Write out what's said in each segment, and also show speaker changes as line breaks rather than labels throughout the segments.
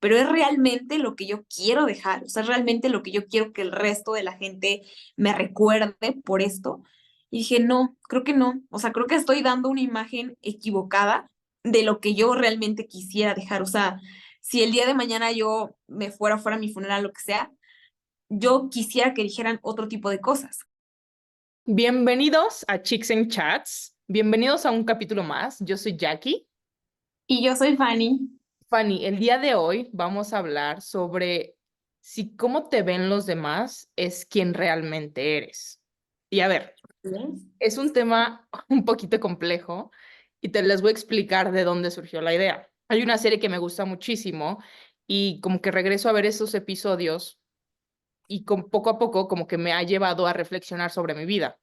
pero es realmente lo que yo quiero dejar, o sea, es realmente lo que yo quiero que el resto de la gente me recuerde por esto. Y dije, no, creo que no, o sea, creo que estoy dando una imagen equivocada de lo que yo realmente quisiera dejar, o sea, si el día de mañana yo me fuera a mi funeral, lo que sea, yo quisiera que dijeran otro tipo de cosas.
Bienvenidos a Chicks and Chats. Bienvenidos a un capítulo más. Yo soy Jackie.
Y yo soy Fanny.
Fanny, el día de hoy vamos a hablar sobre si cómo te ven los demás es quien realmente eres. Y a ver,
¿Sí?
es un tema un poquito complejo y te les voy a explicar de dónde surgió la idea. Hay una serie que me gusta muchísimo y como que regreso a ver esos episodios y con poco a poco como que me ha llevado a reflexionar sobre mi vida.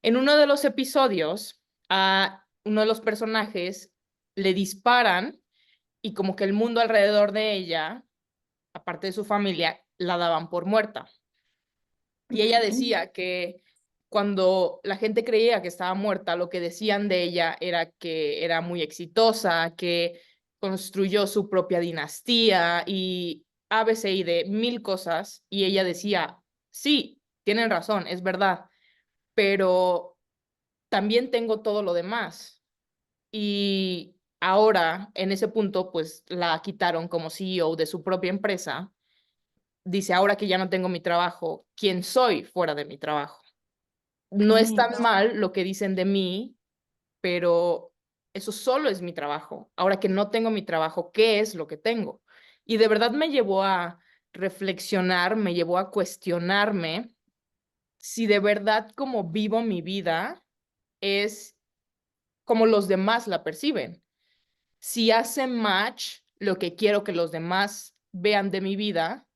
En uno de los episodios, a uno de los personajes le disparan y como que el mundo alrededor de ella, aparte de su familia, la daban por muerta. Y ella
Ok.
decía que cuando la gente creía que estaba muerta, lo que decían de ella era que era muy exitosa, que construyó su propia dinastía y ABC y de mil cosas. Y ella decía, sí, tienen razón, es verdad, pero también tengo todo lo demás. Y ahora, en ese punto, pues la quitaron como CEO de su propia empresa. Dice, ahora que ya no tengo mi trabajo, ¿quién soy fuera de mi trabajo? No es tan mal lo que dicen de mí, pero eso solo es mi trabajo. Ahora que no tengo mi trabajo, ¿qué es lo que tengo? Y de verdad me llevó a reflexionar, me llevó a cuestionarme si de verdad como vivo mi vida es como los demás la perciben. Si hace match lo que quiero que los demás vean de mi vida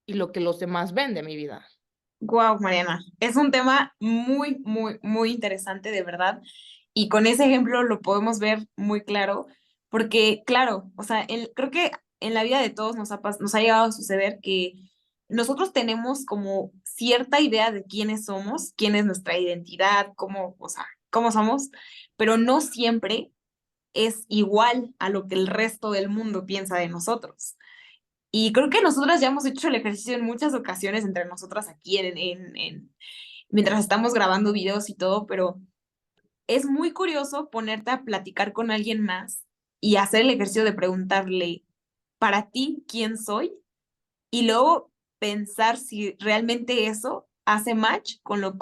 y lo que los demás ven de mi vida.
Wow, Mariana, es un tema muy, muy, muy interesante, de verdad. Y con ese ejemplo lo podemos ver muy claro, porque, claro, o sea, creo que en la vida de todos nos ha llegado a suceder que nosotros tenemos como cierta idea de quiénes somos, quién es nuestra identidad, cómo, o sea, cómo somos, pero no siempre es igual a lo que el resto del mundo piensa de nosotros. Y creo que nosotras ya hemos hecho el ejercicio en muchas ocasiones entre nosotras aquí mientras estamos grabando videos y todo, pero es muy curioso ponerte a platicar con alguien más y hacer el ejercicio de preguntarle, para ti, ¿quién soy? Y luego pensar si realmente eso hace match con lo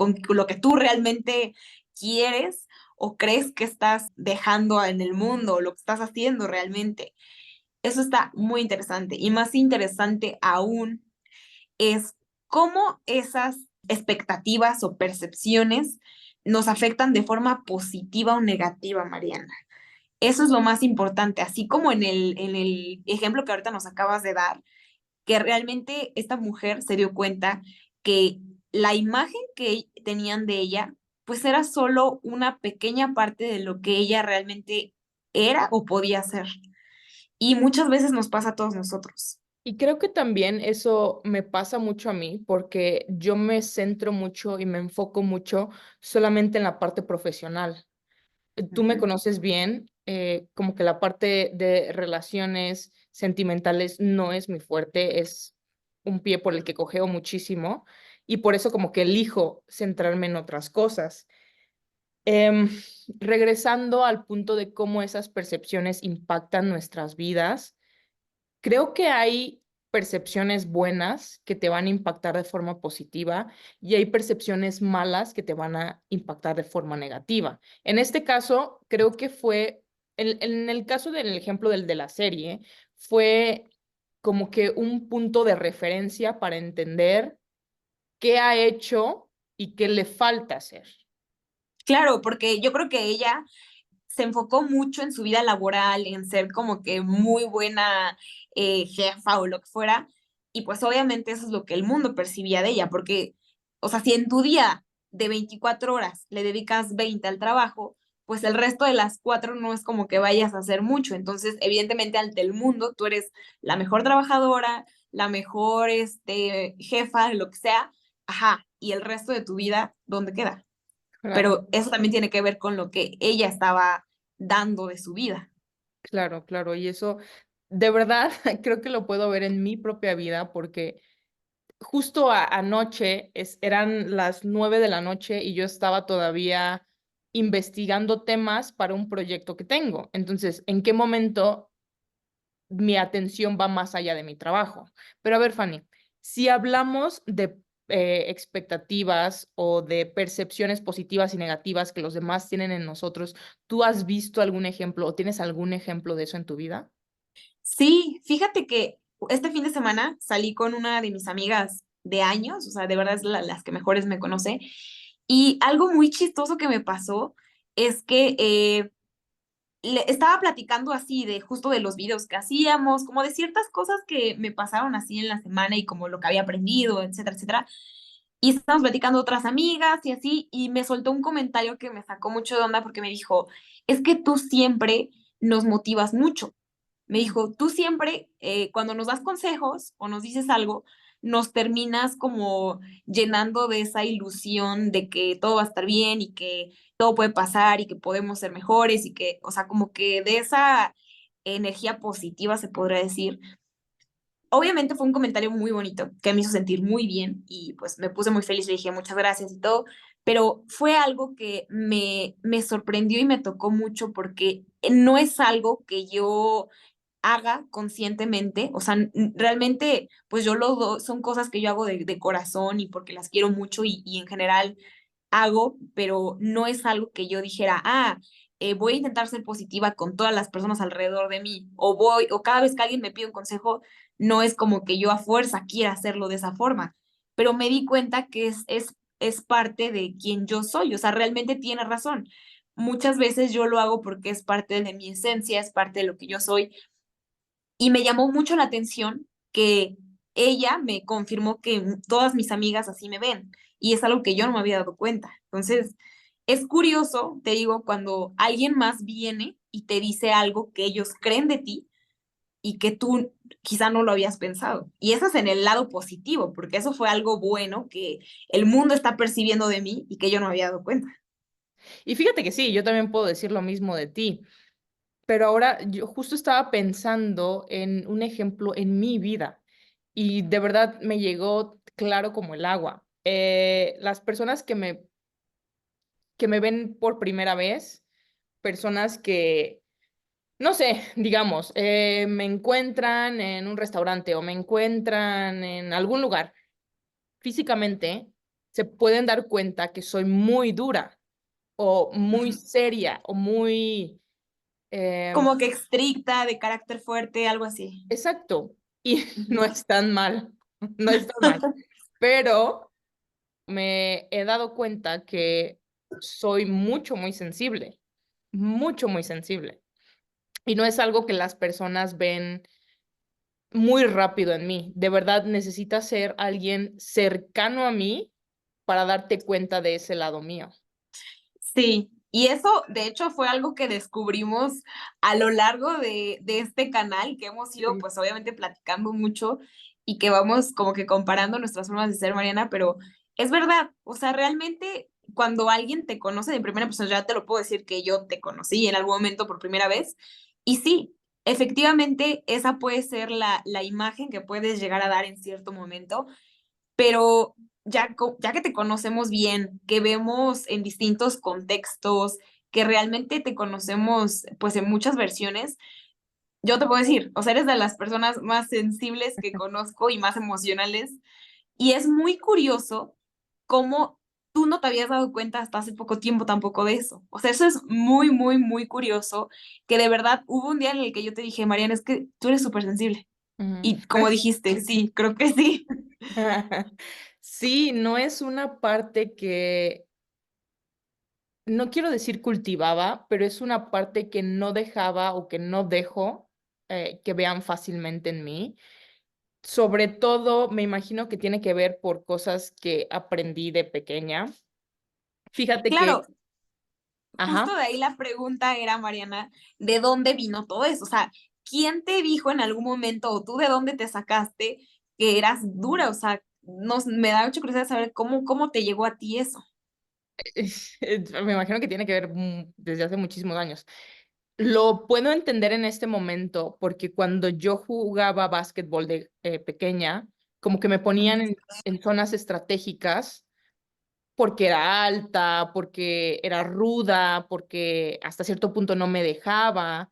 que tú realmente quieres o crees que estás dejando en el mundo o lo que estás haciendo realmente. Eso está muy interesante y más interesante aún es cómo esas expectativas o percepciones nos afectan de forma positiva o negativa, Mariana. Eso es lo más importante, así como en el ejemplo que ahorita nos acabas de dar, que realmente esta mujer se dio cuenta que la imagen que tenían de ella, pues era solo una pequeña parte de lo que ella realmente era o podía ser. Y muchas veces nos pasa a todos nosotros.
Y creo que también eso me pasa mucho a mí porque yo me centro mucho y me enfoco mucho solamente en la parte profesional. Tú me
Ujú.
conoces bien, como que la parte de relaciones sentimentales no es mi fuerte, es un pie por el que cojeo muchísimo y por eso como que elijo centrarme en otras cosas. Em, Regresando al punto de cómo esas percepciones impactan nuestras vidas, creo que hay percepciones buenas que te van a impactar de forma positiva y hay percepciones malas que te van a impactar de forma negativa. En este caso, creo que fue, en el caso del ejemplo del de la serie, fue como que un punto de referencia para entender qué ha hecho y qué le falta hacer.
Claro, porque yo creo que ella se enfocó mucho en su vida laboral, en ser como que muy buena jefa o lo que fuera, y pues obviamente eso es lo que el mundo percibía de ella, porque, o sea, si en tu día de 24 horas le dedicas 20 al trabajo, pues el resto de las 4 no es como que vayas a hacer mucho, entonces evidentemente ante el mundo tú eres la mejor trabajadora, la mejor jefa, lo que sea, ajá, y el resto de tu vida, ¿dónde queda?
Claro.
Pero eso también tiene que ver con lo que ella estaba dando de su vida.
Claro, claro, y eso de verdad creo que lo puedo ver en mi propia vida porque justo anoche eran las 9 de la noche y yo estaba todavía investigando temas para un proyecto que tengo. Entonces, ¿en qué momento mi atención va más allá de mi trabajo? Pero a ver, Fanny, si hablamos de expectativas o de percepciones positivas y negativas que los demás tienen en nosotros, ¿tú has visto algún ejemplo o tienes algún ejemplo de eso en tu vida?
Sí, fíjate que este fin de semana salí con una de mis amigas de años, o sea, de verdad es las que mejores me conoce. Y algo muy chistoso que me pasó es que le estaba platicando así de justo de los videos que hacíamos, como de ciertas cosas que me pasaron así en la semana y como lo que había aprendido, etcétera, etcétera. Y estábamos platicando otras amigas y así, y me soltó un comentario que me sacó mucho de onda porque me dijo, es que tú siempre nos motivas mucho. Me dijo, tú siempre, cuando nos das consejos o nos dices algo, nos terminas como llenando de esa ilusión de que todo va a estar bien y que todo puede pasar y que podemos ser mejores y que, o sea, como que de esa energía positiva se podría decir. Obviamente fue un comentario muy bonito que me hizo sentir muy bien y pues me puse muy feliz, le dije muchas gracias y todo, pero fue algo que me sorprendió y me tocó mucho porque no es algo que yo haga conscientemente, o sea, realmente, pues yo son cosas que yo hago de corazón y porque las quiero mucho y en general hago, pero no es algo que yo dijera, voy a intentar ser positiva con todas las personas alrededor de mí, o cada vez que alguien me pide un consejo, no es como que yo a fuerza quiera hacerlo de esa forma, pero me di cuenta que es parte de quien yo soy, o sea, realmente tiene razón. Muchas veces yo lo hago porque es parte de mi esencia, es parte de lo que yo soy, y me llamó mucho la atención que ella me confirmó que todas mis amigas así me ven, y es algo que yo no me había dado cuenta. Entonces, es curioso, te digo, cuando alguien más viene y te dice algo que ellos creen de ti y que tú quizá no lo habías pensado. Y eso es en el lado positivo, porque eso fue algo bueno que el mundo está percibiendo de mí y que yo no me había dado cuenta.
Y fíjate que sí, yo también puedo decir lo mismo de ti. Pero ahora yo justo estaba pensando en un ejemplo en mi vida y de verdad me llegó claro como el agua. Las personas que me ven por primera vez, personas que, no sé, digamos, me encuentran en un restaurante o me encuentran en algún lugar, físicamente se pueden dar cuenta que soy muy dura o muy
Ujú.
seria o muy... em,
Como que estricta, de carácter fuerte, algo así.
Exacto. Y no
Ujú.
es tan mal, no es tan mal. Pero me he dado cuenta que soy muy sensible, muy sensible. Y no es algo que las personas ven muy rápido en mí. De verdad, necesitas ser alguien cercano a mí para darte cuenta de ese lado mío.
Sí, y eso, de hecho, fue algo que descubrimos a lo largo de este canal, que hemos ido,
Sí.
pues, obviamente platicando mucho y que vamos como que comparando nuestras formas de ser, Mariana, pero es verdad, o sea, realmente cuando alguien te conoce de primera persona, ya te lo puedo decir que yo te conocí en algún momento por primera vez, y sí, efectivamente, esa puede ser la imagen que puedes llegar a dar en cierto momento, pero ya que te conocemos bien, que vemos en distintos contextos, que realmente te conocemos, pues, en muchas versiones, yo te puedo decir, o sea, eres de las personas más sensibles que conozco y más emocionales, y es muy curioso cómo tú no te habías dado cuenta hasta hace poco tiempo tampoco de eso. O sea, eso es muy, muy, muy curioso, que de verdad hubo un día en el que yo te dije: "Mariana, es que tú eres supersensible".
Ujú.
Y como dijiste, sí, creo que sí.
Sí, no es una parte que no quiero decir cultivaba, pero es una parte que no dejaba o que no dejo que vean fácilmente en mí. Sobre todo, me imagino que tiene que ver por cosas que aprendí de pequeña. Fíjate que,
Claro,
ajá,
justo de ahí la pregunta era, Mariana, ¿de dónde vino todo eso? O sea, ¿quién te dijo en algún momento o tú de dónde te sacaste que eras dura? O sea, me da mucha curiosidad saber cómo te llegó a ti eso.
me imagino que tiene que ver desde hace muchísimos años. Lo puedo entender en este momento porque cuando yo jugaba básquetbol de pequeña, como que me ponían en zonas estratégicas porque era alta, porque era ruda, porque hasta cierto punto no me dejaba.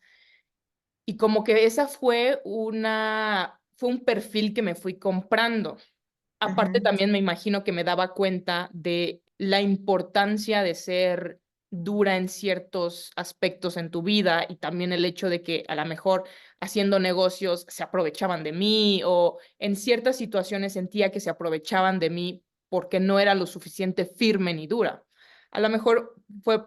Y como que esa fue un perfil que me fui comprando. Aparte
Ujú.
también me imagino que me daba cuenta de la importancia de ser dura en ciertos aspectos en tu vida y también el hecho de que a lo mejor haciendo negocios se aprovechaban de mí o en ciertas situaciones sentía que se aprovechaban de mí porque no era lo suficiente firme ni dura. A lo mejor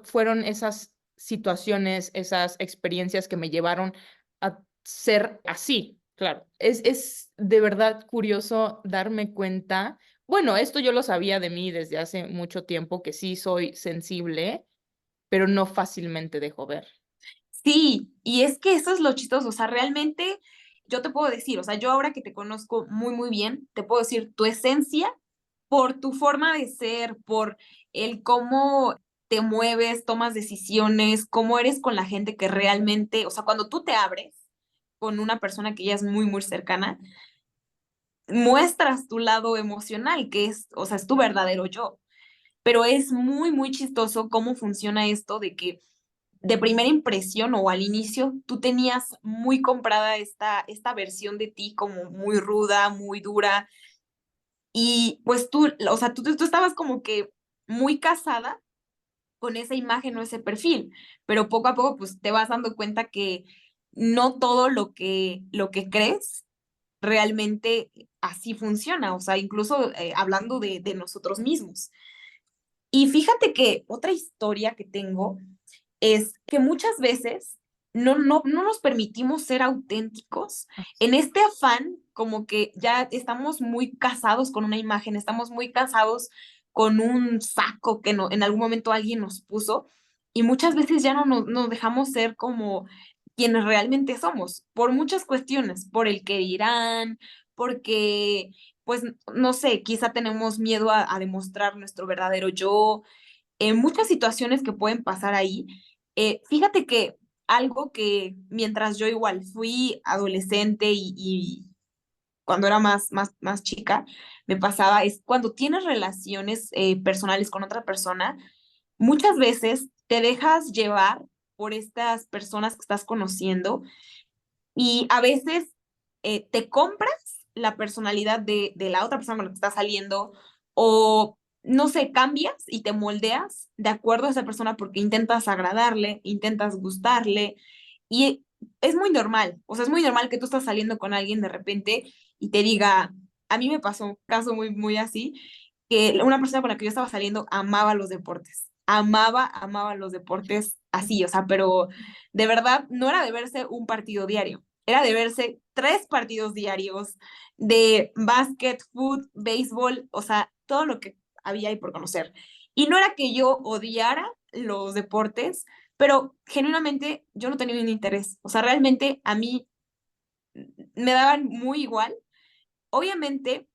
fueron esas situaciones, esas experiencias que me llevaron a ser así. Claro, es de verdad curioso darme cuenta. Bueno, esto yo lo sabía de mí desde hace mucho tiempo, que sí soy sensible, pero no fácilmente dejo ver.
Sí, y es que eso es lo chistoso, o sea, realmente yo te puedo decir, o sea, yo ahora que te conozco muy, muy bien, te puedo decir tu esencia por tu forma de ser, por el cómo te mueves, tomas decisiones, cómo eres con la gente que realmente, o sea, cuando tú te abres con una persona que ya es muy, muy cercana, muestras tu lado emocional, que es, o sea, es tu verdadero yo. Pero es muy, muy chistoso cómo funciona esto de que de primera impresión o al inicio tú tenías muy comprada esta versión de ti como muy ruda, muy dura y pues tú, o sea, tú estabas como que muy casada con esa imagen o ese perfil, pero poco a poco pues te vas dando cuenta que no todo lo que crees realmente así funciona, o sea, incluso hablando de nosotros mismos. Y fíjate que otra historia que tengo es que muchas veces no nos permitimos ser auténticos en este afán como que ya estamos muy casados con una imagen, estamos muy casados con un saco que no, en algún momento alguien nos puso y muchas veces ya no nos dejamos ser como quienes realmente somos, por muchas cuestiones, por el que dirán, porque, pues, no sé, quizá tenemos miedo a demostrar nuestro verdadero yo, en muchas situaciones que pueden pasar ahí. Fíjate que algo que mientras yo igual fui adolescente y cuando era más chica, me pasaba es cuando tienes relaciones personales con otra persona, muchas veces te dejas llevar por estas personas que estás conociendo y a veces te compras la personalidad de la otra persona con la que estás saliendo o, no sé, cambias y te moldeas de acuerdo a esa persona porque intentas agradarle, intentas gustarle y es muy normal, o sea, es muy normal que tú estás saliendo con alguien de repente y te diga, a mí me pasó un caso muy, muy así, que una persona con la que yo estaba saliendo amaba los deportes, amaba los deportes así, o sea, pero de verdad no era de verse un partido diario, era de verse 3 partidos diarios de básquet, fútbol, béisbol, o sea, todo lo que había ahí por conocer. Y no era que yo odiara los deportes, pero genuinamente yo no tenía un interés. O sea, realmente a mí me daban muy igual. Obviamente,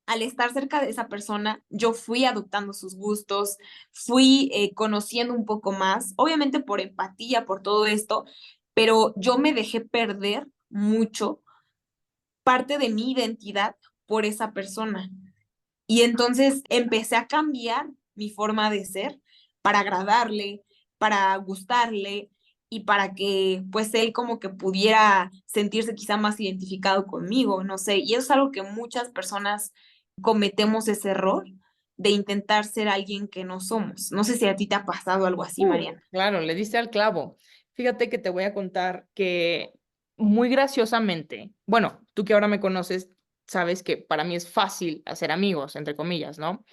al estar cerca de esa persona, yo fui adoptando sus gustos, fui conociendo un poco más, obviamente por empatía, por todo esto, pero yo me dejé perder mucho parte de mi identidad por esa persona. Y entonces empecé a cambiar mi forma de ser para agradarle, para gustarle y para que pues él como que pudiera sentirse quizá más identificado conmigo, no sé. Y eso es algo que muchas personas cometemos ese error de intentar ser alguien que no somos. No sé si a ti te ha pasado algo así, Mariana.
Claro, le diste al clavo. Fíjate que te voy a contar que muy graciosamente, bueno, tú que ahora me conoces, sabes que para mí es fácil hacer amigos, entre comillas, ¿no?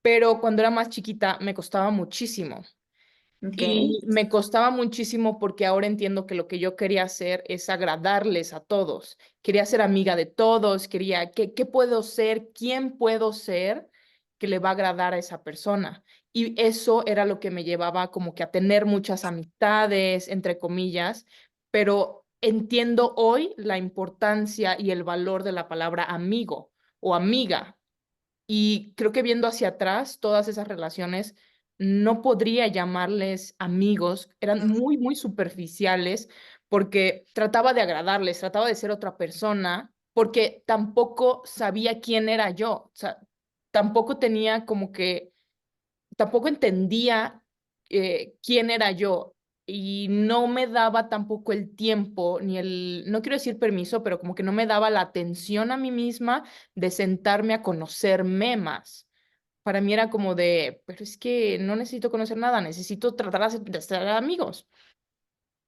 Pero cuando era más chiquita me costaba muchísimo.
Ok.
Y me costaba muchísimo porque ahora entiendo que lo que yo quería hacer es agradarles a todos. Quería ser amiga de todos, quería, ¿qué puedo ser? ¿Quién puedo ser que le va a agradar a esa persona? Y eso era lo que me llevaba como que a tener muchas amistades, entre comillas, pero entiendo hoy la importancia y el valor de la palabra amigo o amiga. Y creo que viendo hacia atrás, todas esas relaciones no podría llamarles amigos, eran muy, muy superficiales porque trataba de agradarles, trataba de ser otra persona, porque tampoco sabía quién era yo, o sea, tampoco tenía como que, tampoco entendía quién era yo y no me daba tampoco el tiempo ni el, no quiero decir permiso, pero como que no me daba la atención a mí misma de sentarme a conocerme más. Para mí era como de, pero es que no necesito conocer nada, necesito tratar de ser amigos.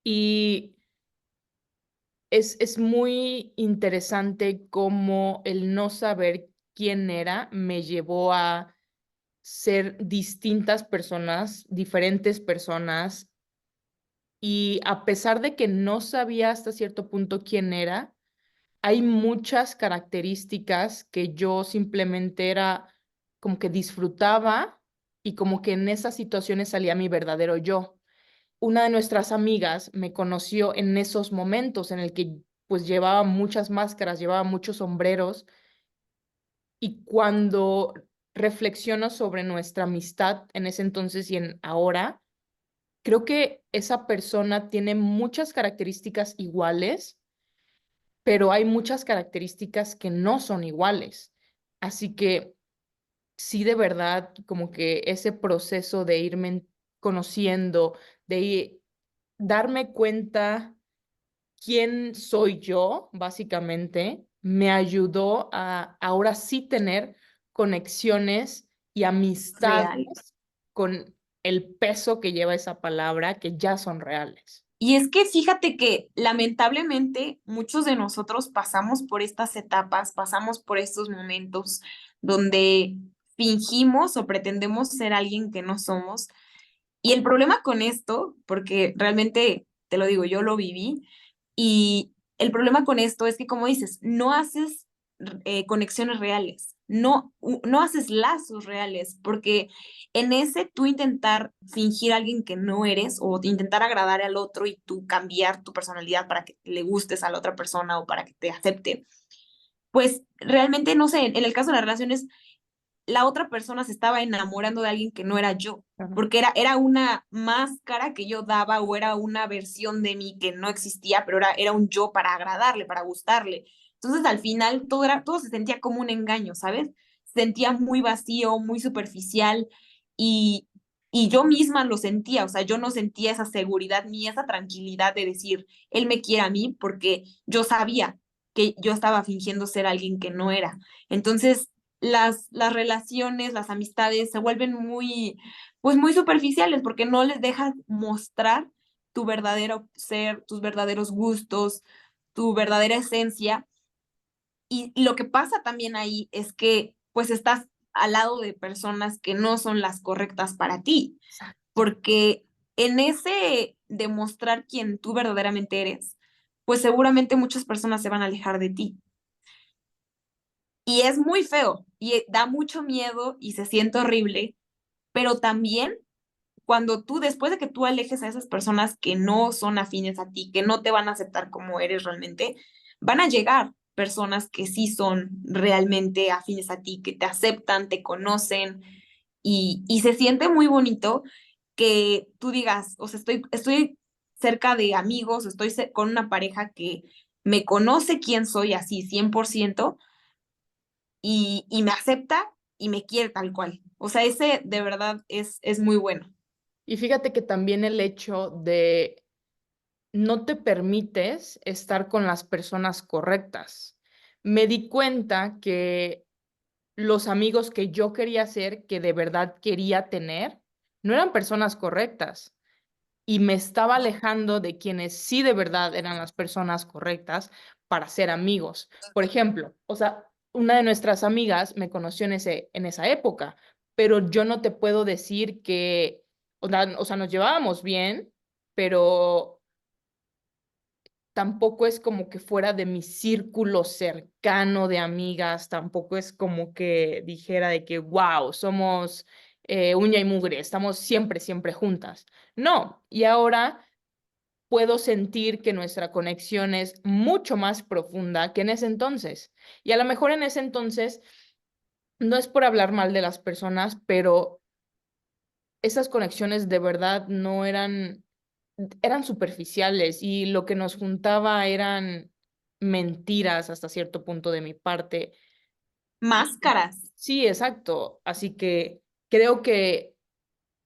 Y es muy interesante cómo el no saber quién era me llevó a ser distintas personas, diferentes personas, y a pesar de que no sabía hasta cierto punto quién era, hay muchas características que yo simplemente era como que disfrutaba y como que en esas situaciones salía mi verdadero yo. Una de nuestras amigas me conoció en esos momentos en el que pues llevaba muchas máscaras, llevaba muchos sombreros, y cuando reflexiono sobre nuestra amistad en ese entonces y en ahora, creo que esa persona tiene muchas características iguales, pero hay muchas características que no son iguales. Así que sí, de verdad, como que ese proceso de irme conociendo, darme cuenta quién soy yo, básicamente, me ayudó a ahora sí tener conexiones y
Real.
amistades con el peso que lleva esa palabra, que ya son reales.
Y es que fíjate que lamentablemente muchos de nosotros pasamos por estas etapas, pasamos por estos momentos donde fingimos o pretendemos ser alguien que no somos. Y el problema con esto, porque realmente, te lo digo, yo lo viví, y el problema con esto es que, como dices, no haces conexiones reales, no haces lazos reales, porque en ese tú intentar fingir a alguien que no eres o intentar agradar al otro y tú cambiar tu personalidad para que le gustes a la otra persona o para que te acepte, pues realmente, no sé, en el caso de las relaciones la otra persona se estaba enamorando de alguien que no era yo,
Ajá.
porque era una máscara que yo daba o era una versión de mí que no existía, pero era un yo para agradarle, para gustarle. Entonces, al final, todo se sentía como un engaño, ¿sabes? Se sentía muy vacío, muy superficial y, y yo misma lo sentía, o sea, yo no sentía esa seguridad ni esa tranquilidad de decir, él me quiere a mí porque yo sabía que yo estaba fingiendo ser alguien que no era. Entonces, las relaciones, las amistades se vuelven muy, pues muy superficiales porque no les dejas mostrar tu verdadero ser, tus verdaderos gustos, tu verdadera esencia. Y lo que pasa también ahí es que pues estás al lado de personas que no son las correctas para ti,
Exacto.
porque en ese demostrar quién tú verdaderamente eres, pues seguramente muchas personas se van a alejar de ti. Y es muy feo y da mucho miedo y se siente horrible, pero también cuando tú, después de que tú alejes a esas personas que no son afines a ti, que no te van a aceptar como eres realmente, van a llegar personas que sí son realmente afines a ti, que te aceptan, te conocen y se siente muy bonito que tú digas, o sea, estoy cerca de amigos, con una pareja que me conoce quién soy así 100% y me acepta y me quiere tal cual. O sea, ese de verdad es muy bueno.
Y fíjate que también el hecho de no te permites estar con las personas correctas. Me di cuenta que los amigos que yo quería ser, que de verdad quería tener, no eran personas correctas y me estaba alejando de quienes sí de verdad eran las personas correctas para ser amigos. Por ejemplo, o sea, una de nuestras amigas me conoció en esa época, pero yo no te puedo decir que, o sea, nos llevábamos bien, pero tampoco es como que fuera de mi círculo cercano de amigas, tampoco es como que dijera de que, wow, somos uña y mugre, estamos siempre, siempre juntas. No, y ahora puedo sentir que nuestra conexión es mucho más profunda que en ese entonces. Y a lo mejor en ese entonces, no es por hablar mal de las personas, pero esas conexiones de verdad no eran superficiales y lo que nos juntaba eran mentiras hasta cierto punto de mi parte. Y
Máscaras.
sí, exacto. Así que creo que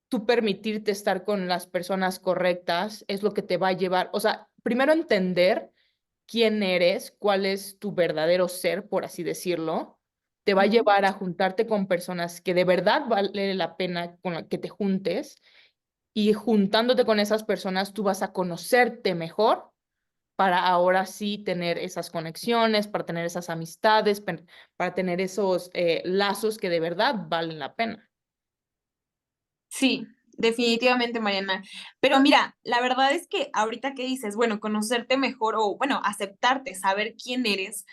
tú permitirte estar con las personas correctas es lo que te va a llevar, o sea, primero entender quién eres, cuál es tu verdadero ser, por así decirlo, te va a
Ujú.
llevar a juntarte con personas que de verdad vale la pena con la que te juntes y juntándote con esas personas tú vas a conocerte mejor para ahora sí tener esas conexiones, para tener esas amistades, para tener esos lazos que de verdad valen la pena.
Sí, definitivamente, Mariana. Pero mira, la verdad es que ahorita que dices, bueno, conocerte mejor o, bueno, aceptarte, saber quién eres,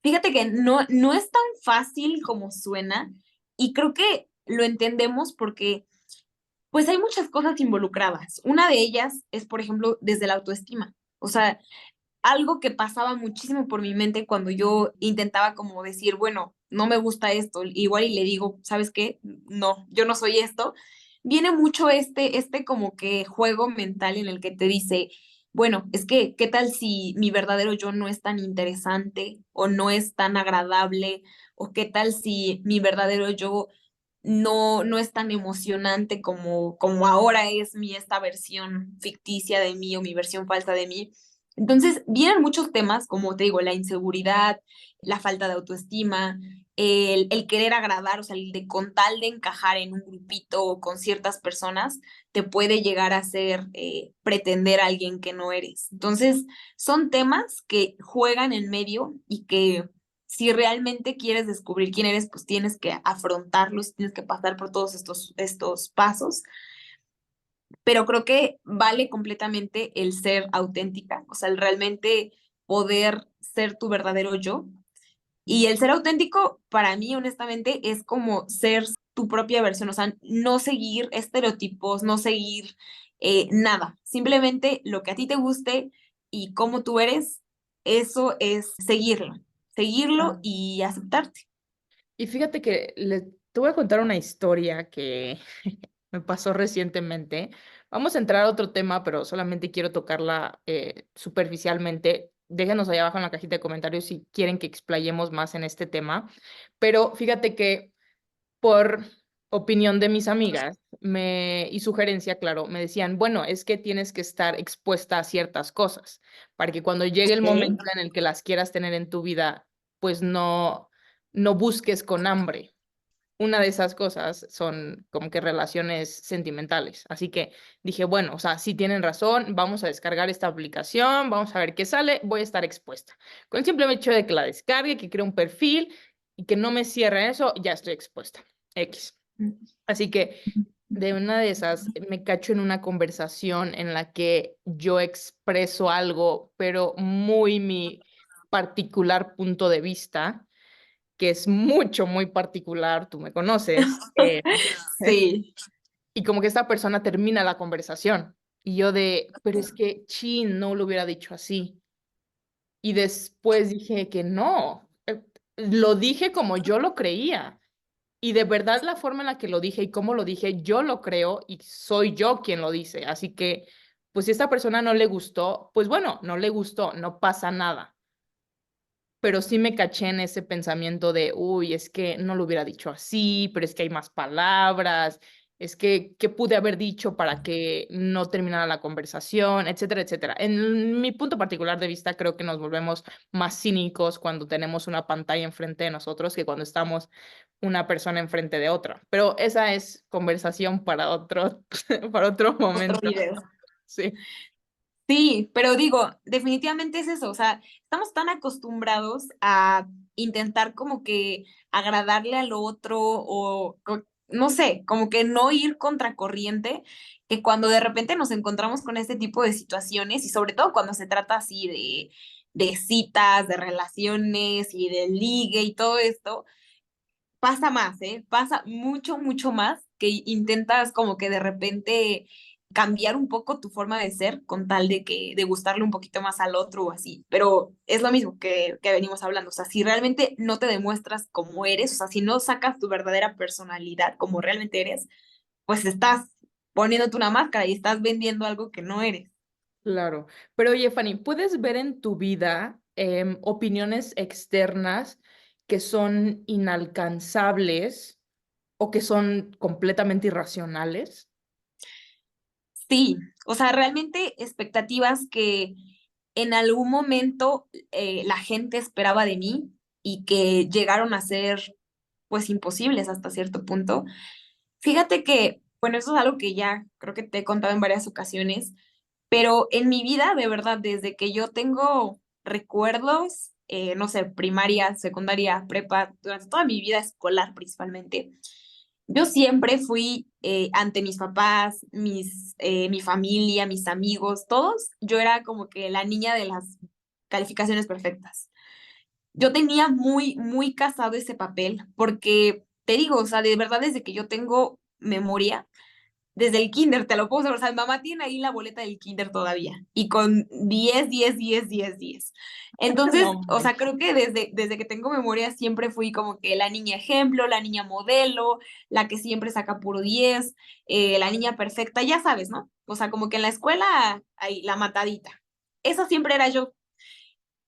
fíjate que no es tan fácil como suena y creo que lo entendemos porque, pues, hay muchas cosas involucradas. Una de ellas es, por ejemplo, desde la autoestima. O sea, algo que pasaba muchísimo por mi mente cuando yo intentaba como decir, bueno, no me gusta esto, igual y le digo, ¿sabes qué? No, yo no soy esto. Viene mucho este como que juego mental en el que te dice, bueno, es que, ¿qué tal si mi verdadero yo no es tan interesante o no es tan agradable? ¿O qué tal si mi verdadero yo no es tan emocionante como ahora es esta versión ficticia de mí o mi versión falsa de mí? Entonces, vienen muchos temas, como te digo, la inseguridad, la falta de autoestima, el querer agradar, o sea, el de con tal de encajar en un grupito o con ciertas personas, te puede llegar a hacer pretender a alguien que no eres. Entonces, son temas que juegan en medio y que si realmente quieres descubrir quién eres, pues tienes que afrontarlos, tienes que pasar por todos estos pasos, pero creo que vale completamente el ser auténtica, o sea, el realmente poder ser tu verdadero yo. Y el ser auténtico, para mí, honestamente, es como ser tu propia versión, o sea, no seguir estereotipos, no seguir nada, simplemente lo que a ti te guste y cómo tú eres, eso es seguirlo y aceptarte.
Y fíjate que te voy a contar una historia que me pasó recientemente. Vamos a entrar a otro tema, pero solamente quiero tocarla superficialmente. Déjenos ahí abajo en la cajita de comentarios si quieren que explayemos más en este tema. Pero fíjate que por opinión de mis amigas y sugerencia, claro, me decían, bueno, es que tienes que estar expuesta a ciertas cosas para que cuando llegue el
Ok.
momento en el que las quieras tener en tu vida, pues no busques con hambre. Una de esas cosas son como que relaciones sentimentales. Así que dije, bueno, o sea, sí tienen razón, vamos a descargar esta aplicación, vamos a ver qué sale, voy a estar expuesta. Con el simple hecho de que la descargue, que cree un perfil y que no me cierre eso, ya estoy expuesta. X. Así que de una de esas me cacho en una conversación en la que yo expreso algo, pero muy mi particular punto de vista que es mucho, muy particular, tú me conoces,
Sí.
y como que esta persona termina la conversación y yo pero es que, chin, no lo hubiera dicho así. Y después dije que no, lo dije como yo lo creía. Y de verdad la forma en la que lo dije y cómo lo dije, yo lo creo y soy yo quien lo dice. Así que, pues si a esta persona no le gustó, pues bueno, no le gustó, no pasa nada, pero sí me caché en ese pensamiento de, uy, es que no lo hubiera dicho así, pero es que hay más palabras, es que, ¿qué pude haber dicho para que no terminara la conversación, etcétera, etcétera? En mi punto particular de vista, creo que nos volvemos más cínicos cuando tenemos una pantalla enfrente de nosotros que cuando estamos una persona enfrente de otra. Pero esa es conversación para otro, para otro
Otro
momento.
video.
Sí.
Sí, pero digo, definitivamente es eso, o sea, estamos tan acostumbrados a intentar como que agradarle al otro o no sé, como que no ir contracorriente, que cuando de repente nos encontramos con este tipo de situaciones y sobre todo cuando se trata así de citas, de relaciones y de ligue y todo esto, pasa más, ¿eh? Pasa mucho, mucho más que intentas como que de repente cambiar un poco tu forma de ser con tal de gustarle un poquito más al otro o así. Pero es lo mismo que venimos hablando. O sea, si realmente no te demuestras como eres, o sea, si no sacas tu verdadera personalidad como realmente eres, pues estás poniéndote una máscara y estás vendiendo algo que no eres.
Claro. Pero oye, Fanny, ¿puedes ver en tu vida opiniones externas que son inalcanzables o que son completamente irracionales?
Sí, o sea, realmente expectativas que en algún momento la gente esperaba de mí y que llegaron a ser pues imposibles hasta cierto punto. Fíjate que, bueno, eso es algo que ya creo que te he contado en varias ocasiones, pero en mi vida, de verdad, desde que yo tengo recuerdos, no sé, primaria, secundaria, prepa, durante toda mi vida escolar principalmente, yo siempre fui ante mis papás, mi familia, mis amigos, todos, yo era como que la niña de las calificaciones perfectas. Yo tenía muy, muy casado ese papel porque, te digo, o sea, de verdad, desde que yo tengo memoria, desde el kinder, te lo puedo asegurar, o sea, mi mamá tiene ahí la boleta del kinder todavía, y con 10, 10, 10, 10, 10. Entonces,
No
o sea,
manches.
creo que desde que tengo memoria siempre fui como que la niña ejemplo, la niña modelo, la que siempre saca puro 10, la niña perfecta, ya sabes, ¿no? O sea, como que en la escuela, ahí, la matadita. Eso siempre era yo.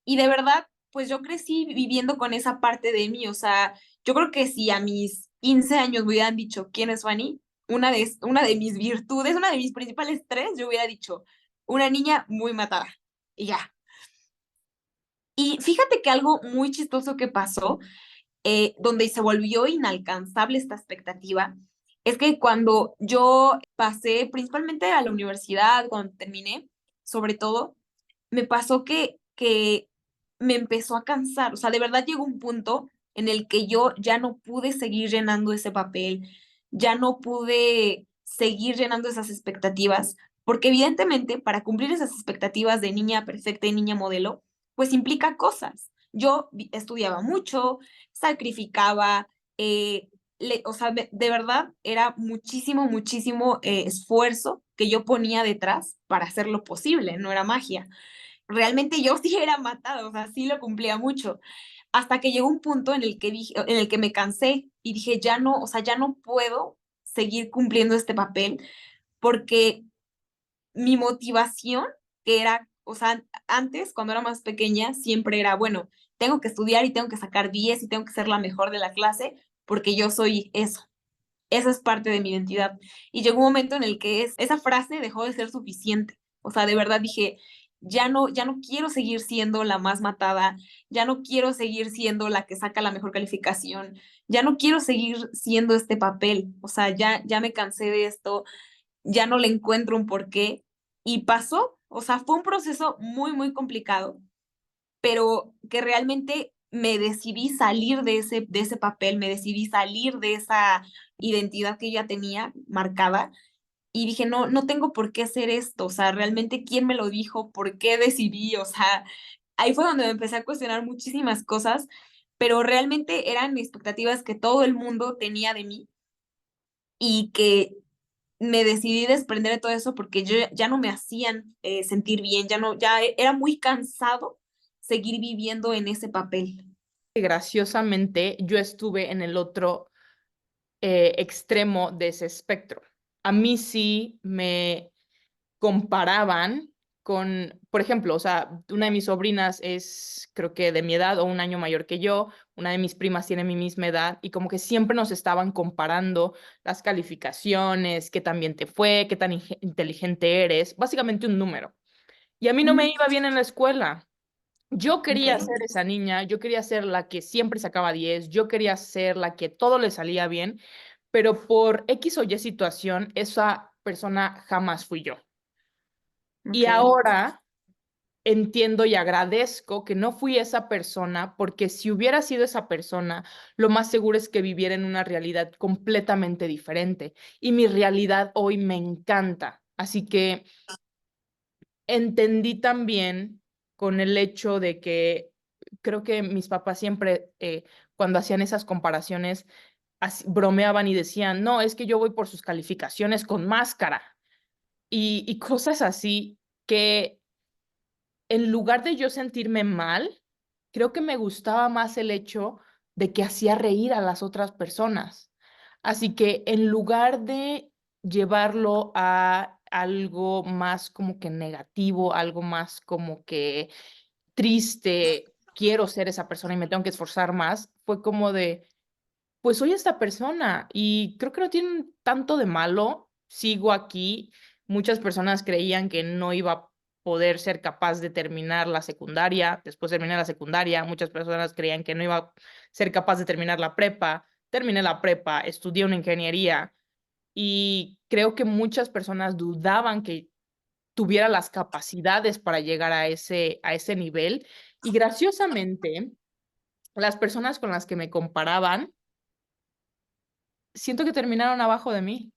Y de verdad, pues yo crecí viviendo con esa parte de mí, o sea, yo creo que si a mis 15 años me hubieran dicho quién es Fanny, una de mis virtudes, una de mis principales tres, yo hubiera dicho, una niña muy matada. Y ya. Y fíjate que algo muy chistoso que pasó, donde se volvió inalcanzable esta expectativa, es que cuando yo pasé principalmente a la universidad, cuando terminé, sobre todo, me pasó que me empezó a cansar, o sea, de verdad llegó un punto en el que yo ya no pude seguir llenando ese papel, ya no pude seguir llenando esas expectativas, porque evidentemente para cumplir esas expectativas de niña perfecta y niña modelo, pues implica cosas. Yo estudiaba mucho, sacrificaba, o sea, de verdad era muchísimo, muchísimo esfuerzo que yo ponía detrás para hacerlo posible, no era magia. Realmente yo sí era matada, o sea, sí lo cumplía mucho, hasta que llegó un punto en el que dije en el que me cansé y dije: "Ya no, o sea, ya no puedo seguir cumpliendo este papel", porque mi motivación, que era, o sea, antes, cuando era más pequeña, siempre era, bueno, tengo que estudiar y tengo que sacar 10 y tengo que ser la mejor de la clase, porque yo soy eso. Esa es parte de mi identidad. Y llegó un momento en el que esa frase dejó de ser suficiente. O sea, de verdad dije, ya no quiero seguir siendo la más matada, ya no quiero seguir siendo la que saca la mejor calificación, ya no quiero seguir siendo este papel. O sea, ya me cansé de esto, ya no le encuentro un porqué. Y pasó, o sea, fue un proceso muy, muy complicado, pero que realmente me decidí salir de ese papel, me decidí salir de esa identidad que ya tenía marcada y dije, no, no tengo por qué hacer esto, o sea, realmente quién me lo dijo, por qué decidí, o sea, ahí fue donde me empecé a cuestionar muchísimas cosas, pero realmente eran expectativas que todo el mundo tenía de mí y que me decidí desprender de todo eso porque yo ya no me hacían sentir bien, ya no, era muy cansado seguir viviendo en ese papel.
Graciosamente, yo estuve en el otro extremo de ese espectro. A mí sí me comparaban con, por ejemplo, o sea, una de mis sobrinas es, creo que de mi edad o un año mayor que yo, una de mis primas tiene mi misma edad y como que siempre nos estaban comparando las calificaciones, qué tan bien te fue, qué tan inteligente eres, básicamente un número. Y a mí no me
Mm,
iba bien en la escuela. Yo
ok,
quería ser esa niña, yo quería ser la que siempre sacaba 10, yo quería ser la que todo le salía bien, pero por X o Y situación, esa persona jamás fui yo. Y
ok.
ahora entiendo y agradezco que no fui esa persona, porque si hubiera sido esa persona, lo más seguro es que viviera en una realidad completamente diferente. Y mi realidad hoy me encanta. Así que entendí también con el hecho de que creo que mis papás siempre, cuando hacían esas comparaciones, bromeaban y decían, no, es que yo voy por sus calificaciones con máscara y cosas así que en lugar de yo sentirme mal, creo que me gustaba más el hecho de que hacía reír a las otras personas. Así que en lugar de llevarlo a algo más como que negativo, algo más como que triste, quiero ser esa persona y me tengo que esforzar más, fue como de, pues soy esta persona y creo que no tiene tanto de malo, sigo aquí. Muchas personas creían que no iba a poder ser capaz de terminar la secundaria, después terminé la secundaria, muchas personas creían que no iba a ser capaz de terminar la prepa, terminé la prepa, estudié una ingeniería y creo que muchas personas dudaban que tuviera las capacidades para llegar a ese nivel. Y graciosamente, las personas con las que me comparaban, siento que terminaron abajo de mí.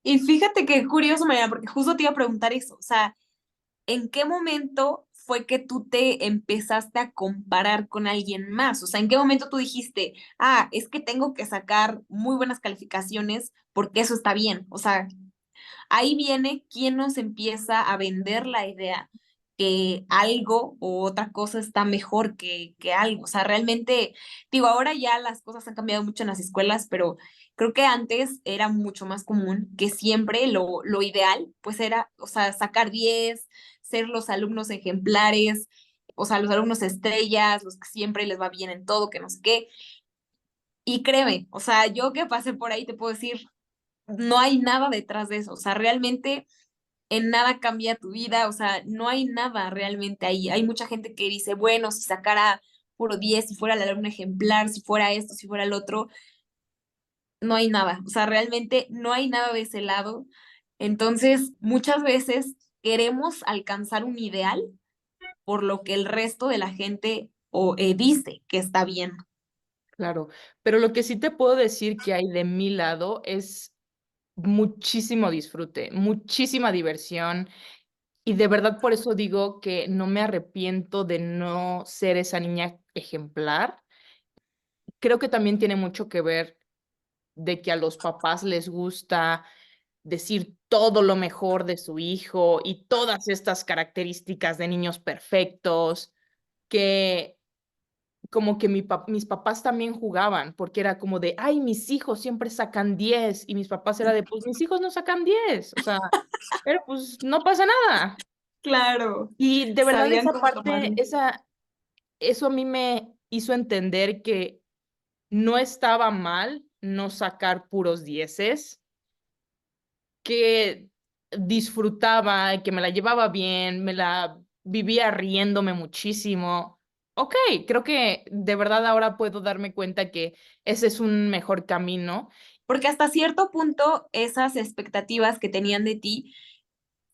Y fíjate qué curioso, Mariana, porque justo te iba a preguntar eso, o sea, ¿en qué momento fue que tú te empezaste a comparar con alguien más? O sea, ¿en qué momento tú dijiste, ah, es que tengo que sacar muy buenas calificaciones porque eso está bien? O sea, ahí viene quien nos empieza a vender la idea que algo o otra cosa está mejor que algo. O sea, realmente, digo, ahora ya las cosas han cambiado mucho en las escuelas, pero creo que antes era mucho más común que siempre lo ideal, pues era, o sea, sacar 10, ser los alumnos ejemplares, o sea, los alumnos estrellas, los que siempre les va bien en todo, que no sé qué. Y créeme, o sea, yo que pasé por ahí te puedo decir, no hay nada detrás de eso. O sea, realmente en nada cambia tu vida, o sea, no hay nada realmente ahí. Hay mucha gente que dice, bueno, si sacara puro 10 si fuera el alumno ejemplar, si fuera esto, si fuera el otro, no hay nada. O sea, realmente no hay nada de ese lado. Entonces, muchas veces queremos alcanzar un ideal por lo que el resto de la gente dice que está bien.
Claro, pero lo que sí te puedo decir que hay de mi lado es muchísimo disfrute, muchísima diversión y de verdad por eso digo que no me arrepiento de no ser esa niña ejemplar. Creo que también tiene mucho que ver de que a los papás les gusta decir todo lo mejor de su hijo y todas estas características de niños perfectos, que como que mis papás también jugaban, porque era como de, ay, mis hijos siempre sacan 10 y mis papás era de, pues mis hijos no sacan 10 o sea, pero pues no pasa nada.
Claro,
Y de verdad
sabían
esa
cómo
parte,
tomarlo.
eso a mí me hizo entender que no estaba mal no sacar puros dieces, que disfrutaba, que me la llevaba bien, me la vivía riéndome muchísimo. Ok, creo que de verdad ahora puedo darme cuenta que ese es un mejor camino.
Porque hasta cierto punto esas expectativas que tenían de ti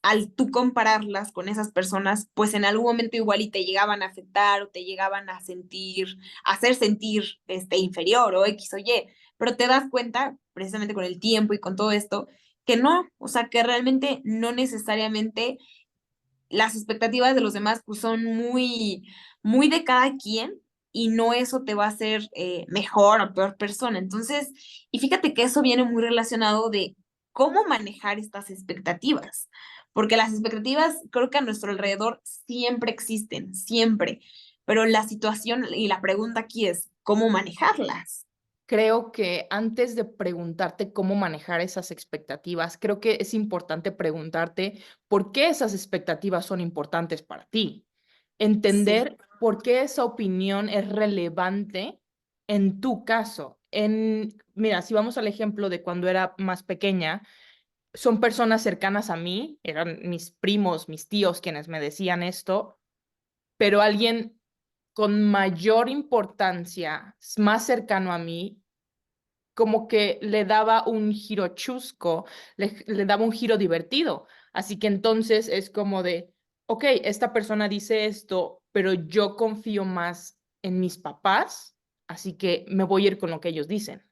al tú compararlas con esas personas, pues en algún momento igual y te llegaban a afectar o te llegaban a sentir, a hacer sentir inferior o X o Y, pero te das cuenta, precisamente con el tiempo y con todo esto, que no, o sea, que realmente no necesariamente las expectativas de los demás pues son muy de cada quien y no eso te va a hacer mejor o peor persona. Entonces, y fíjate que eso viene muy relacionado de cómo manejar estas expectativas, porque las expectativas creo que a nuestro alrededor siempre existen, siempre, pero la situación y la pregunta aquí es, ¿cómo manejarlas?
Creo que antes de preguntarte cómo manejar esas expectativas, creo que es importante preguntarte por qué esas expectativas son importantes para ti.
Sí.
Entender por qué esa opinión es relevante en tu caso. Mira, si vamos al ejemplo de cuando era más pequeña, son personas cercanas a mí, eran mis primos, mis tíos quienes me decían esto, pero alguien con mayor importancia, más cercano a mí, como que le daba un giro chusco, le daba un giro divertido. Así que entonces es como de, ok, esta persona dice esto, pero yo confío más en mis papás, así que me voy a ir con lo que ellos dicen.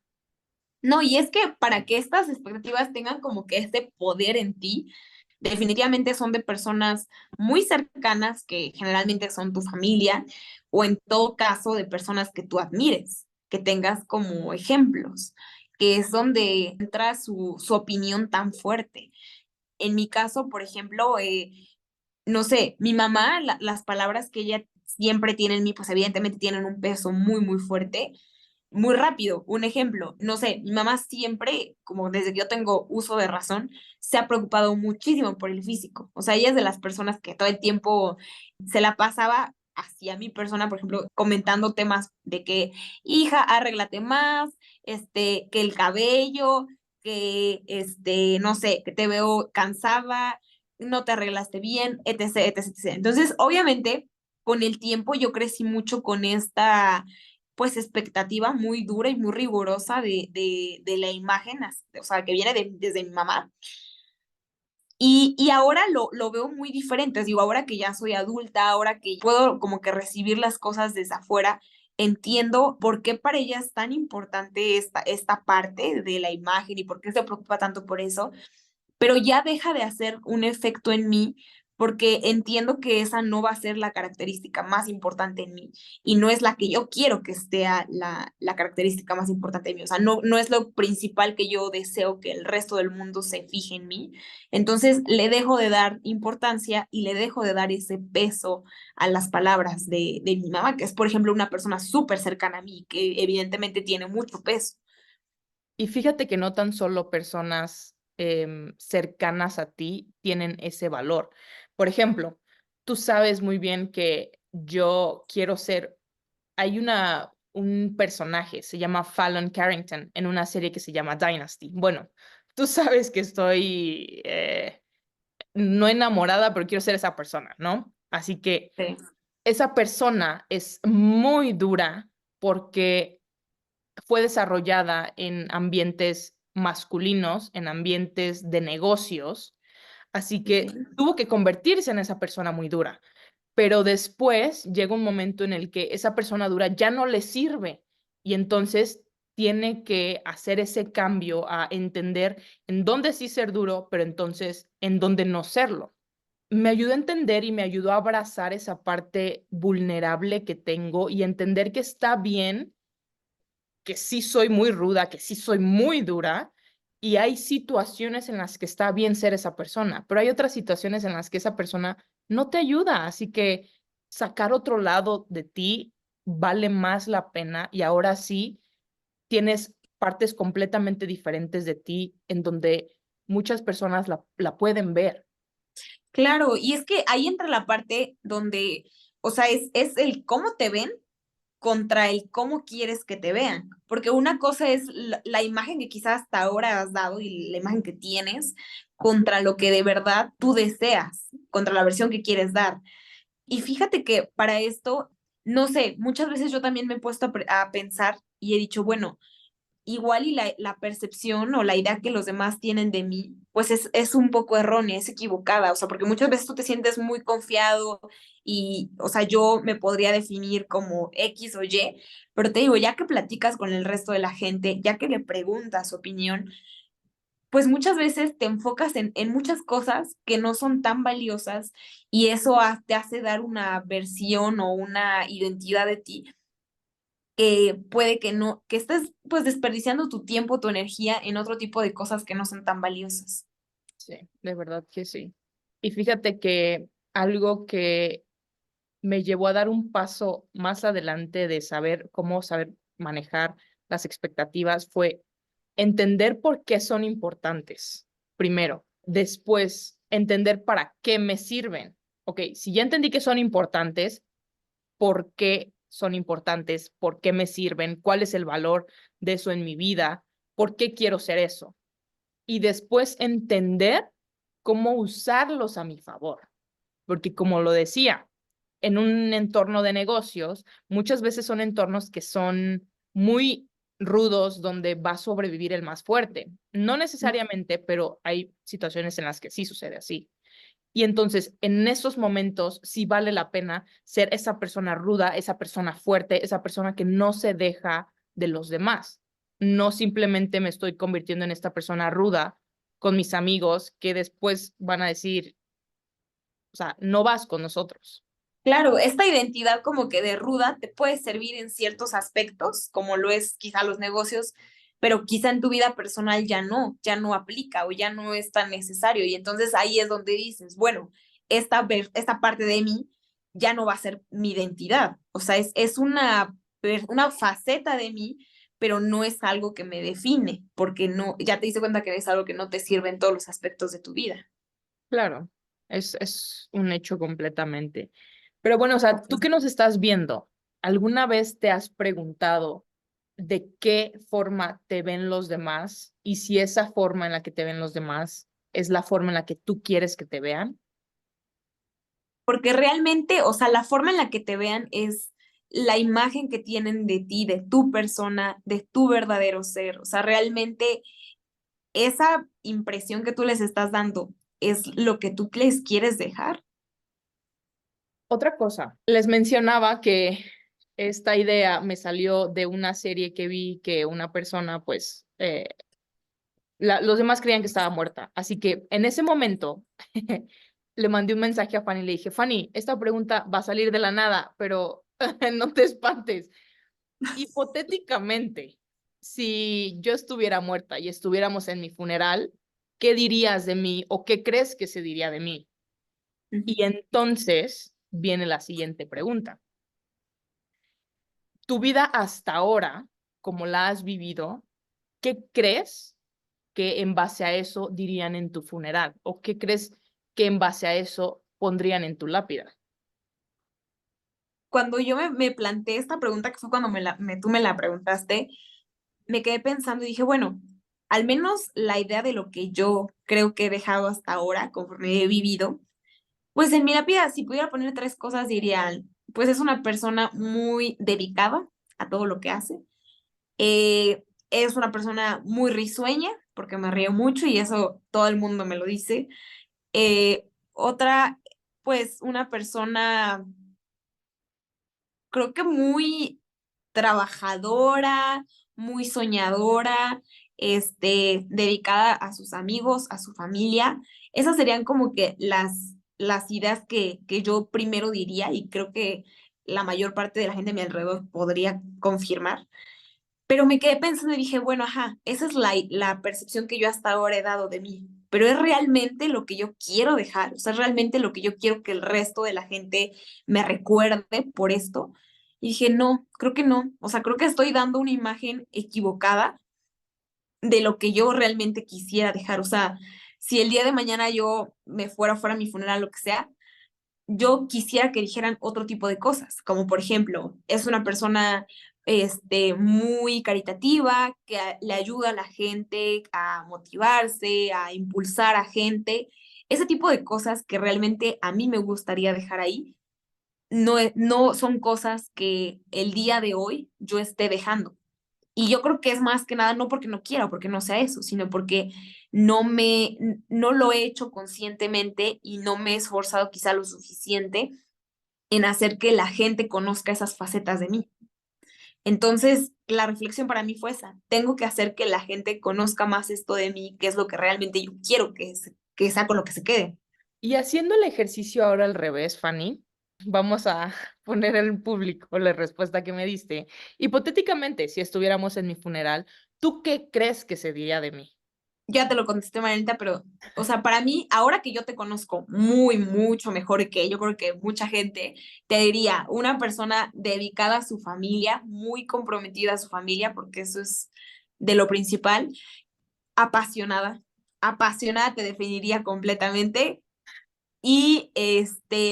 No, y es que para que estas expectativas tengan como que este poder en ti, definitivamente son de personas muy cercanas, que generalmente son tu familia, o en todo caso de personas que tú admires, que tengas como ejemplos, que es donde entra su opinión tan fuerte. En mi caso, por ejemplo, no sé, mi mamá, las palabras que ella siempre tiene en mí, pues evidentemente tienen un peso muy fuerte muy rápido, un ejemplo, no sé, mi mamá siempre, como desde que yo tengo uso de razón, se ha preocupado muchísimo por el físico. O sea, ella es de las personas que todo el tiempo se la pasaba hacia mi persona, por ejemplo, comentando temas de que, hija, arréglate más, que el cabello, que, no sé, que te veo cansada, no te arreglaste bien, etc, etc, etc. Entonces, obviamente, con el tiempo yo crecí mucho con esta pues expectativa muy dura y muy rigurosa de la imagen, o sea, que viene desde mi mamá. Y ahora lo veo muy diferente, digo, ahora que ya soy adulta, ahora que puedo como que recibir las cosas desde afuera, entiendo por qué para ella es tan importante esta parte de la imagen y por qué se preocupa tanto por eso, pero ya deja de hacer un efecto en mí porque entiendo que esa no va a ser la característica más importante en mí y no es la que yo quiero que sea la característica más importante en mí. O sea, no es lo principal que yo deseo que el resto del mundo se fije en mí. Entonces le dejo de dar importancia y le dejo de dar ese peso a las palabras de mi mamá, que es, por ejemplo, una persona súper cercana a mí, que evidentemente tiene mucho peso.
Y fíjate que no tan solo personas cercanas a ti tienen ese valor. Por ejemplo, tú sabes muy bien que yo quiero ser, hay un personaje, se llama Fallon Carrington, en una serie que se llama Dynasty. Bueno, tú sabes que estoy no enamorada, pero quiero ser esa persona, ¿no? Así que
Sí.
esa persona es muy dura porque fue desarrollada en ambientes masculinos, en ambientes de negocios, así que
Ok.
tuvo que convertirse en esa persona muy dura. Pero después llega un momento en el que esa persona dura ya no le sirve y entonces tiene que hacer ese cambio a entender en dónde sí ser duro, pero entonces en dónde no serlo. Me ayudó a entender y me ayudó a abrazar esa parte vulnerable que tengo y entender que está bien, que sí soy muy ruda, que sí soy muy dura, y hay situaciones en las que está bien ser esa persona, pero hay otras situaciones en las que esa persona no te ayuda, así que sacar otro lado de ti vale más la pena y ahora sí tienes partes completamente diferentes de ti en donde muchas personas la pueden ver.
Claro, y es que ahí entra la parte donde, o sea, es el cómo te ven contra el cómo quieres que te vean, porque una cosa es la imagen que quizás hasta ahora has dado y la imagen que tienes contra lo que de verdad tú deseas, contra la versión que quieres dar. Y fíjate que para esto, no sé, muchas veces yo también me he puesto a pensar y he dicho, bueno, igual y la percepción o la idea que los demás tienen de mí, pues es un poco errónea, es equivocada, o sea, porque muchas veces tú te sientes muy confiado y, o sea, yo me podría definir como X o Y, pero te digo, ya que platicas con el resto de la gente, ya que le preguntas su opinión, pues muchas veces te enfocas en muchas cosas que no son tan valiosas y eso te hace dar una versión o una identidad de ti que puede que no, que estés pues desperdiciando tu tiempo, tu energía en otro tipo de cosas que no son tan valiosas.
Sí, de verdad que sí. Y fíjate que algo que me llevó a dar un paso más adelante de saber cómo saber manejar las expectativas fue entender por qué son importantes, primero. Después, entender para qué me sirven. Ok, si ya entendí que son importantes, ¿por qué son importantes? ¿Por qué me sirven? ¿Cuál es el valor de eso en mi vida? ¿Por qué quiero ser eso? Y después entender cómo usarlos a mi favor. Porque como lo decía, en un entorno de negocios, muchas veces son entornos que son muy rudos donde va a sobrevivir el más fuerte. No necesariamente, pero hay situaciones en las que sí sucede así. Y entonces, en esos momentos, sí vale la pena ser esa persona ruda, esa persona fuerte, esa persona que no se deja de los demás. No simplemente me estoy convirtiendo en esta persona ruda con mis amigos que después van a decir, o sea, no vas con nosotros.
Claro, esta identidad como que de ruda te puede servir en ciertos aspectos, como lo es quizá los negocios, pero quizá en tu vida personal ya no aplica o ya no es tan necesario. Y entonces ahí es donde dices, bueno, esta parte de mí ya no va a ser mi identidad. O sea, es una faceta de mí, pero no es algo que me define, porque no, ya te diste cuenta que es algo que no te sirve en todos los aspectos de tu vida.
Claro, es un hecho completamente. Pero bueno, o sea, tú que nos estás viendo, ¿alguna vez te has preguntado de qué forma te ven los demás y si esa forma en la que te ven los demás es la forma en la que tú quieres que te vean?
Porque realmente, o sea, la forma en la que te vean es la imagen que tienen de ti, de tu persona, de tu verdadero ser. O sea, realmente esa impresión que tú les estás dando es lo que tú les quieres dejar.
Otra cosa, les mencionaba que esta idea me salió de una serie que vi que una persona, pues, los demás creían que estaba muerta. Así que en ese momento le mandé un mensaje a Fanny y le dije, Fanny, esta pregunta va a salir de la nada, pero no te espantes. Hipotéticamente, si yo estuviera muerta y estuviéramos en mi funeral, ¿qué dirías de mí o qué crees que se diría de mí?
Ujú.
Y entonces viene la siguiente pregunta. Tu vida hasta ahora, como la has vivido, ¿qué crees que en base a eso dirían en tu funeral? ¿O qué crees que en base a eso pondrían en tu lápida?
Cuando yo me planteé esta pregunta, que fue cuando tú me la preguntaste, me quedé pensando y dije, bueno, al menos la idea de lo que yo creo que he dejado hasta ahora, conforme he vivido, pues en mi lápida, si pudiera poner 3 cosas, diría, pues es una persona muy dedicada a todo lo que hace. Es una persona muy risueña, porque me río mucho y eso todo el mundo me lo dice. Otra, pues una persona, creo que muy trabajadora, muy soñadora, dedicada a sus amigos, a su familia. Esas serían como que las ideas que yo primero diría y creo que la mayor parte de la gente a mi alrededor podría confirmar. Pero me quedé pensando y dije, bueno, ajá, esa es la percepción que yo hasta ahora he dado de mí, pero es realmente lo que yo quiero dejar, o sea, es realmente lo que yo quiero que el resto de la gente me recuerde por esto. Y dije, no, creo que no, o sea, creo que estoy dando una imagen equivocada de lo que yo realmente quisiera dejar, o sea, si el día de mañana yo me fuera a mi funeral, lo que sea, yo quisiera que dijeran otro tipo de cosas, como por ejemplo, es una persona muy caritativa, que le ayuda a la gente a motivarse, a impulsar a gente, ese tipo de cosas que realmente a mí me gustaría dejar ahí, no son cosas que el día de hoy yo esté dejando. Y yo creo que es más que nada no porque no quiera o porque no sea eso, sino porque no lo he hecho conscientemente y no me he esforzado quizá lo suficiente en hacer que la gente conozca esas facetas de mí. Entonces, la reflexión para mí fue esa. Tengo que hacer que la gente conozca más esto de mí, que es lo que realmente yo quiero que sea con lo que se quede.
Y haciendo el ejercicio ahora al revés, Fanny, vamos a poner en público la respuesta que me diste. Hipotéticamente, si estuviéramos en mi funeral, ¿tú qué crees que se diría de mí?
Ya te lo contesté, Marianita, pero, o sea, para mí, ahora que yo te conozco muy, mucho mejor que yo creo que mucha gente, te diría una persona dedicada a su familia, muy comprometida a su familia, porque eso es de lo principal, apasionada, apasionada te definiría completamente y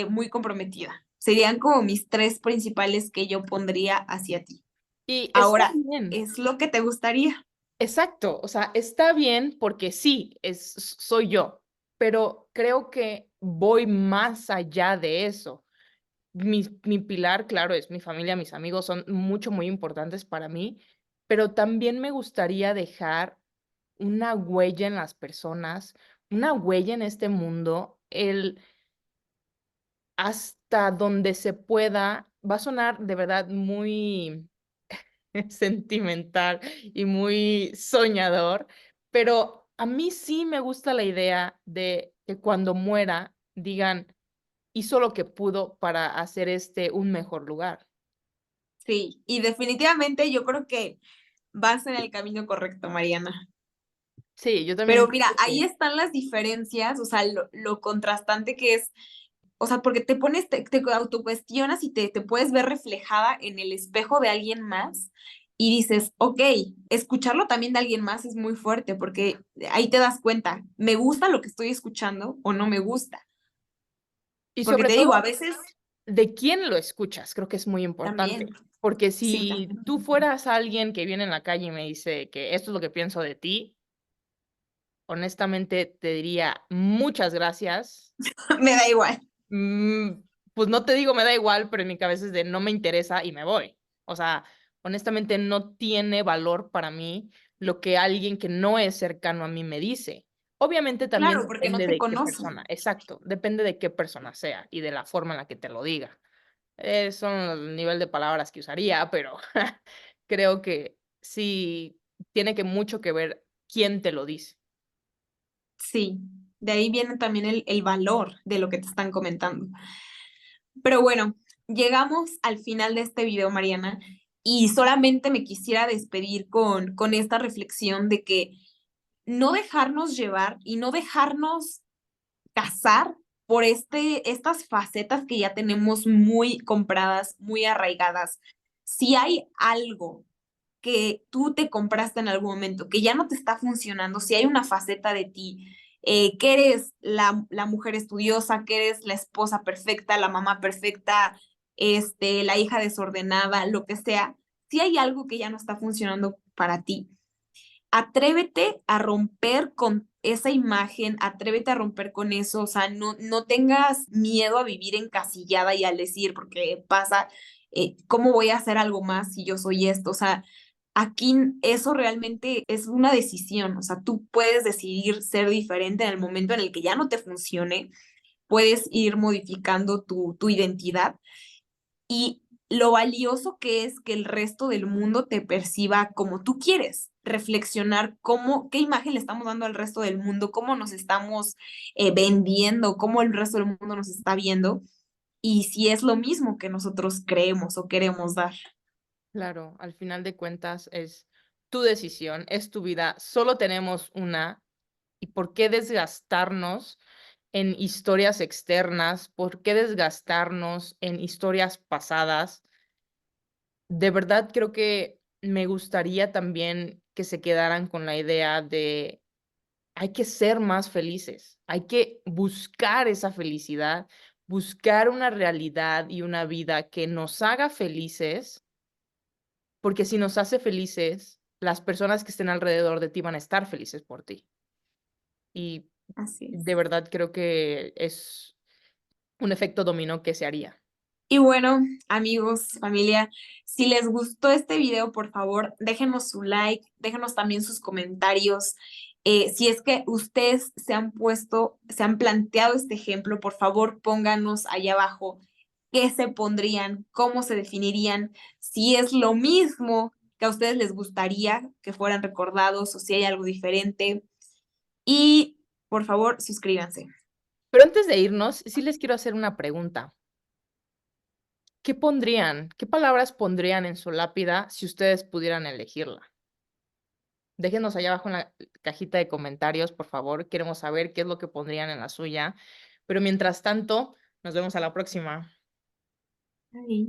muy comprometida. Serían como mis 3 principales que yo pondría hacia ti.
Y está
Ahora,
bien.
¿es lo que te gustaría?
Exacto, o sea, está bien porque sí, soy yo, pero creo que voy más allá de eso. Mi pilar, claro, es mi familia, mis amigos son mucho, muy importantes para mí, pero también me gustaría dejar una huella en las personas, una huella en este mundo, el hasta donde se pueda, va a sonar de verdad muy sentimental y muy soñador, pero a mí sí me gusta la idea de que cuando muera digan, hizo lo que pudo para hacer este un mejor lugar.
Sí, y definitivamente yo creo que vas en el camino correcto, Mariana.
Sí, yo
Pero
también
mira,
creo
ahí
que
están las diferencias, o sea, lo contrastante que es, o sea, porque te pones, te autocuestionas y te puedes ver reflejada en el espejo de alguien más y dices, ok, escucharlo también de alguien más es muy fuerte porque ahí te das cuenta, ¿me gusta lo que estoy escuchando o no me gusta?
Y
Porque
sobre
te
todo,
digo, a veces
¿de quién lo escuchas? Creo que es muy
también,
importante. Porque
sí,
si
también.
tú fueras alguien que viene en la calle y me dice que esto es lo que pienso de ti, honestamente te diría muchas gracias.
Me da igual.
Mm, pues no te digo me da igual, pero en mi cabeza es de no me interesa y me voy. O sea, honestamente no tiene valor para mí lo que alguien que no es cercano a mí me dice. Obviamente también
Claro, porque no
depende
te
de qué
conocen.
persona, exacto, depende de qué persona sea y de la forma en la que te lo diga. Son el nivel de palabras que usaría, pero creo que sí tiene que mucho que ver quién te lo dice.
Sí, de ahí viene también el valor de lo que te están comentando. Pero bueno, llegamos al final de este video, Mariana, y solamente me quisiera despedir con esta reflexión de que no dejarnos llevar y no dejarnos cazar por estas facetas que ya tenemos muy compradas, muy arraigadas. Si hay algo que tú te compraste en algún momento, que ya no te está funcionando, si hay una faceta de ti, que eres la mujer estudiosa, que eres la esposa perfecta, la mamá perfecta, la hija desordenada, lo que sea, si hay algo que ya no está funcionando para ti, atrévete a romper con esa imagen, atrévete a romper con eso, o sea, no tengas miedo a vivir encasillada y al decir, porque pasa, ¿cómo voy a hacer algo más si yo soy esto? O sea, aquí eso realmente es una decisión, o sea, tú puedes decidir ser diferente en el momento en el que ya no te funcione, puedes ir modificando tu identidad y lo valioso que es que el resto del mundo te perciba como tú quieres. Reflexionar qué imagen le estamos dando al resto del mundo, cómo nos estamos vendiendo, cómo el resto del mundo nos está viendo y si es lo mismo que nosotros creemos o queremos dar.
Claro, al final de cuentas es tu decisión, es tu vida, solo tenemos una. ¿Y por qué desgastarnos en historias externas? ¿Por qué desgastarnos en historias pasadas? De verdad creo que me gustaría también que se quedaran con la idea de hay que ser más felices, hay que buscar esa felicidad, buscar una realidad y una vida que nos haga felices, porque si nos hace felices, las personas que estén alrededor de ti van a estar felices por ti. Y
Así
de
es.
verdad creo que es un efecto dominó que se haría.
Y bueno, amigos, familia, si les gustó este video, por favor, déjenos su like, déjenos también sus comentarios. Si es que ustedes se han planteado este ejemplo, por favor, pónganos allá abajo qué se pondrían, cómo se definirían, si es lo mismo que a ustedes les gustaría que fueran recordados o si hay algo diferente. Y por favor, suscríbanse.
Pero antes de irnos, sí les quiero hacer una pregunta. ¿Qué pondrían? ¿Qué palabras pondrían en su lápida si ustedes pudieran elegirla? Déjenos allá abajo en la cajita de comentarios, por favor. Queremos saber qué es lo que pondrían en la suya. Pero mientras tanto, nos vemos a la próxima.
Ay.